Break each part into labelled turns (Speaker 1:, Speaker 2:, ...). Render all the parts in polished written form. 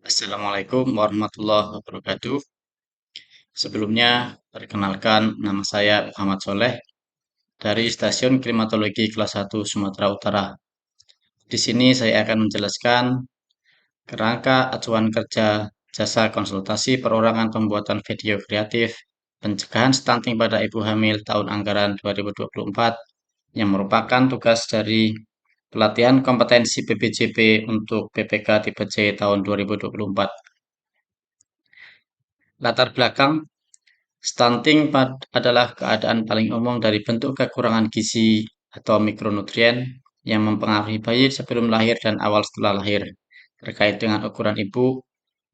Speaker 1: Assalamualaikum warahmatullahi wabarakatuh. Sebelumnya, perkenalkan nama saya Muhammad Soleh dari Stasiun Klimatologi Kelas 1 Sumatera Utara. Di sini saya akan menjelaskan kerangka acuan kerja jasa konsultasi perorangan pembuatan video kreatif pencegahan stunting pada ibu hamil tahun anggaran 2024 yang merupakan tugas dari pelatihan kompetensi BPJP untuk PPK tipe C tahun 2024. Latar belakang stunting adalah keadaan paling umum dari bentuk kekurangan gizi atau mikronutrien yang mempengaruhi bayi sebelum lahir dan awal setelah lahir. Terkait dengan ukuran ibu,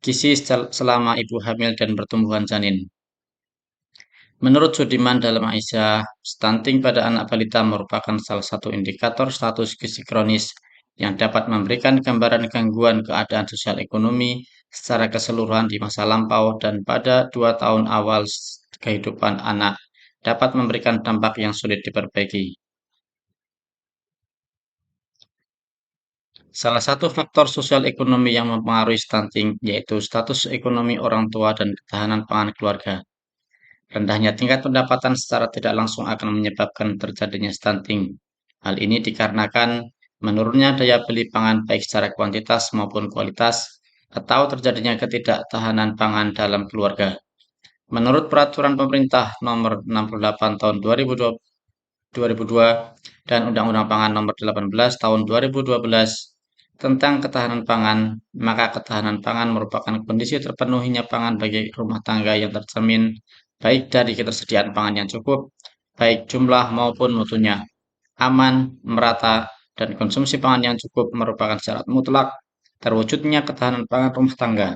Speaker 1: gizi selama ibu hamil dan pertumbuhan janin. Menurut Sudiman dalam Aisyah, stunting pada anak balita merupakan salah satu indikator status gizi kronis yang dapat memberikan gambaran gangguan keadaan sosial ekonomi secara keseluruhan di masa lampau dan pada 2 tahun awal kehidupan anak dapat memberikan dampak yang sulit diperbaiki. Salah satu faktor sosial ekonomi yang mempengaruhi stunting yaitu status ekonomi orang tua dan ketahanan pangan keluarga. Rendahnya tingkat pendapatan secara tidak langsung akan menyebabkan terjadinya stunting. Hal ini dikarenakan menurunnya daya beli pangan baik secara kuantitas maupun kualitas atau terjadinya ketidaktahanan pangan dalam keluarga. Menurut Peraturan Pemerintah Nomor 68 Tahun 2002 dan Undang-Undang Pangan Nomor 18 Tahun 2012 tentang ketahanan pangan, maka ketahanan pangan merupakan kondisi terpenuhinya pangan bagi rumah tangga yang tercermin baik dari ketersediaan pangan yang cukup, baik jumlah maupun mutunya, aman, merata, dan konsumsi pangan yang cukup merupakan syarat mutlak terwujudnya ketahanan pangan rumah tangga.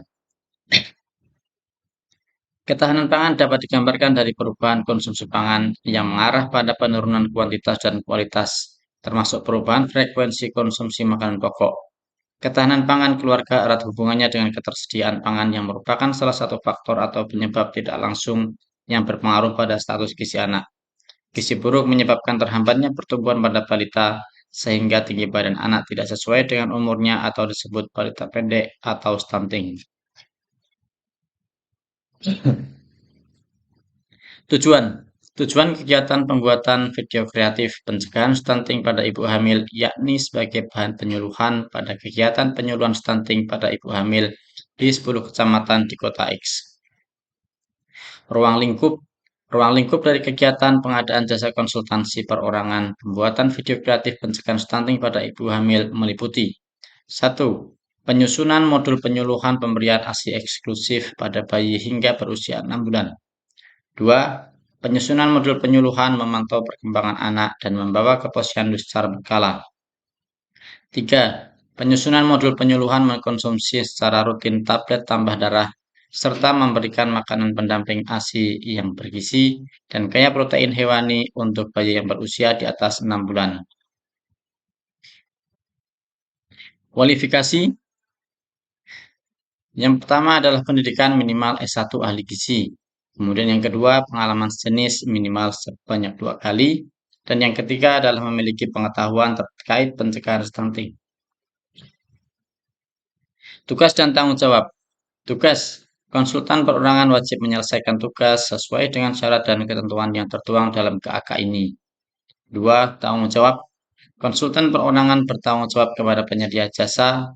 Speaker 1: Ketahanan pangan dapat digambarkan dari perubahan konsumsi pangan yang mengarah pada penurunan kuantitas dan kualitas, termasuk perubahan frekuensi konsumsi makanan pokok. Ketahanan pangan keluarga erat hubungannya dengan ketersediaan pangan yang merupakan salah satu faktor atau penyebab tidak langsung yang berpengaruh pada status gizi anak. Gizi buruk menyebabkan terhambatnya pertumbuhan pada balita sehingga tinggi badan anak tidak sesuai dengan umurnya atau disebut balita pendek atau stunting. Tujuan Tujuan kegiatan pembuatan video kreatif pencegahan stunting pada ibu hamil yakni sebagai bahan penyuluhan pada kegiatan penyuluhan stunting pada ibu hamil di 10 kecamatan di kota X. Ruang lingkup Ruang lingkup dari kegiatan pengadaan jasa konsultansi perorangan pembuatan video kreatif pencegahan stunting pada ibu hamil meliputi 1. Penyusunan modul penyuluhan pemberian ASI eksklusif pada bayi hingga berusia 6 bulan. 2. Penyusunan modul penyuluhan memantau perkembangan anak dan membawa ke posyandu secara berkala. 3. Penyusunan modul penyuluhan mengkonsumsi secara rutin tablet tambah darah serta memberikan makanan pendamping ASI yang bergizi dan kaya protein hewani untuk bayi yang berusia di atas 6 bulan. Kualifikasi yang pertama adalah pendidikan minimal S1 ahli gizi. Kemudian yang kedua, pengalaman sejenis minimal sebanyak 2 kali. Dan yang ketiga adalah memiliki pengetahuan terkait pencegahan stunting. Tugas dan tanggung jawab. Tugas. Konsultan perorangan wajib menyelesaikan tugas sesuai dengan syarat dan ketentuan yang tertuang dalam KAK ini. 2. Tanggung jawab. Konsultan perorangan bertanggung jawab kepada penyedia jasa,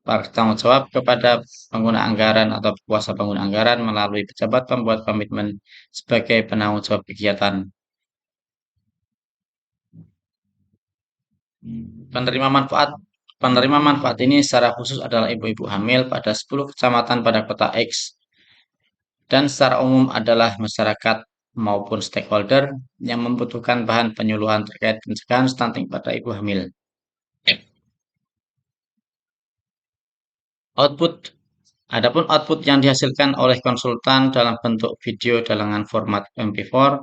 Speaker 1: bertanggung jawab kepada pengguna anggaran atau kuasa pengguna anggaran melalui pejabat pembuat komitmen sebagai penanggung jawab kegiatan. Penerima manfaat ini secara khusus adalah ibu-ibu hamil pada 10 kecamatan pada kota X dan secara umum adalah masyarakat maupun stakeholder yang membutuhkan bahan penyuluhan terkait pencegahan stunting pada ibu hamil. Adapun output yang dihasilkan oleh konsultan dalam bentuk video dalam format MP4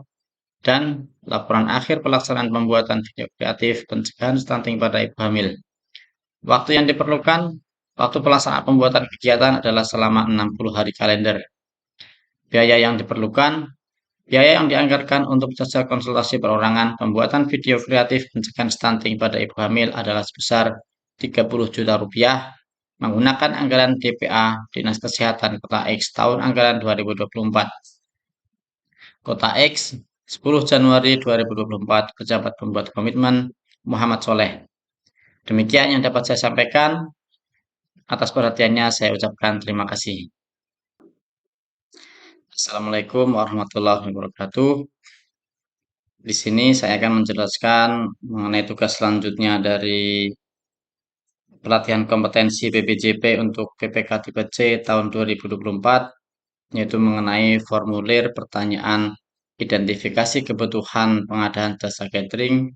Speaker 1: dan laporan akhir pelaksanaan pembuatan video kreatif pencegahan stunting pada ibu hamil. Waktu yang diperlukan, waktu pelaksanaan pembuatan kegiatan adalah selama 60 hari kalender. Biaya yang diperlukan, biaya yang dianggarkan untuk jasa konsultasi perorangan pembuatan video kreatif pencegahan stunting pada ibu hamil adalah sebesar 30 juta rupiah menggunakan anggaran DPA Dinas Kesehatan Kota X tahun anggaran 2024. Kota X, 10 Januari 2024, pejabat pembuat komitmen Muhammad Soleh. Demikian yang dapat saya sampaikan. Atas perhatiannya saya ucapkan terima kasih. Assalamualaikum warahmatullahi wabarakatuh. Di sini saya akan menjelaskan mengenai tugas selanjutnya dari pelatihan kompetensi PPJP untuk PPK tipe C tahun 2024, yaitu mengenai formulir pertanyaan identifikasi kebutuhan pengadaan jasa catering,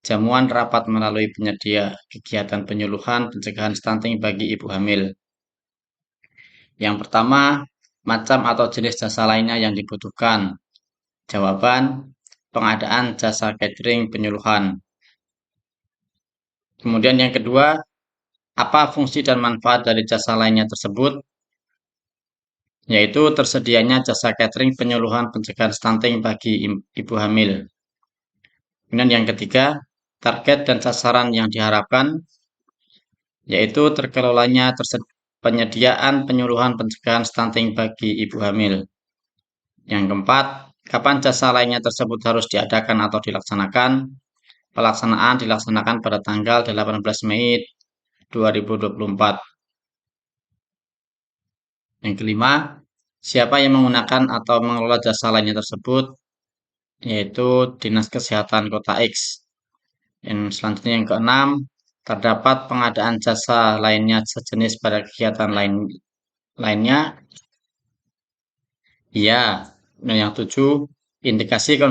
Speaker 1: jamuan rapat melalui penyedia kegiatan penyuluhan pencegahan stunting bagi ibu hamil. Yang pertama, macam atau jenis jasa lainnya yang dibutuhkan. Jawaban, pengadaan jasa catering penyuluhan. Kemudian yang kedua, apa fungsi dan manfaat dari jasa lainnya tersebut? Yaitu tersedianya jasa catering penyuluhan pencegahan stunting bagi ibu hamil. Kemudian yang ketiga, target dan sasaran yang diharapkan, yaitu terkelolanya penyediaan penyuluhan pencegahan stunting bagi ibu hamil. Yang keempat, kapan jasa lainnya tersebut harus diadakan atau dilaksanakan? Pelaksanaan dilaksanakan pada tanggal 18 Mei 2024. Yang kelima, siapa yang menggunakan atau mengelola jasa lainnya tersebut? Yaitu Dinas Kesehatan Kota X. Yang selanjutnya yang keenam, terdapat pengadaan jasa lainnya sejenis pada kegiatan lainnya. Iya. Dan yang tujuh, indikasi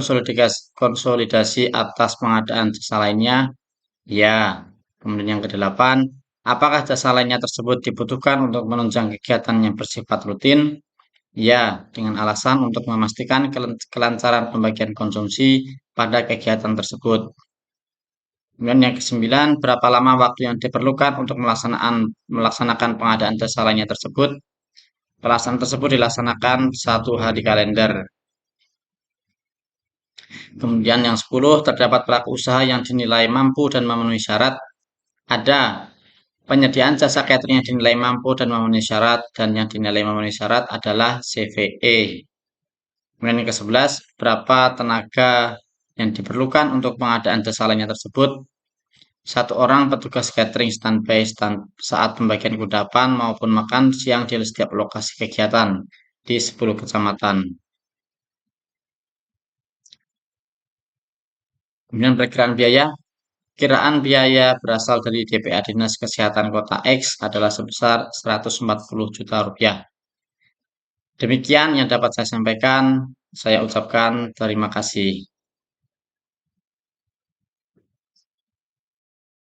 Speaker 1: konsolidasi atas pengadaan jasa lainnya. Ya. Kemudian yang kedelapan, apakah jasa lainnya tersebut dibutuhkan untuk menunjang kegiatan yang bersifat rutin? Ya, dengan alasan untuk memastikan kelancaran pembagian konsumsi pada kegiatan tersebut. Kemudian yang kesembilan, berapa lama waktu yang diperlukan untuk melaksanakan pengadaan jasa lainnya tersebut? Pelaksanaan tersebut dilaksanakan 1 hari kalender. Kemudian yang 10, terdapat pelaku usaha yang dinilai mampu dan memenuhi syarat. Ada penyediaan jasa catering yang dinilai mampu dan memenuhi syarat, dan yang dinilai memenuhi syarat adalah CVE. Kemudian yang ke-11, berapa tenaga yang diperlukan untuk pengadaan jasa lainnya tersebut? 1 orang petugas catering standby saat pembagian kudapan maupun makan siang di setiap lokasi kegiatan di 10 kecamatan. Kemudian perkiraan biaya. Kiraan biaya berasal dari DPA Dinas Kesehatan Kota X adalah sebesar 140 juta rupiah. Demikian yang dapat saya sampaikan. Saya ucapkan terima kasih.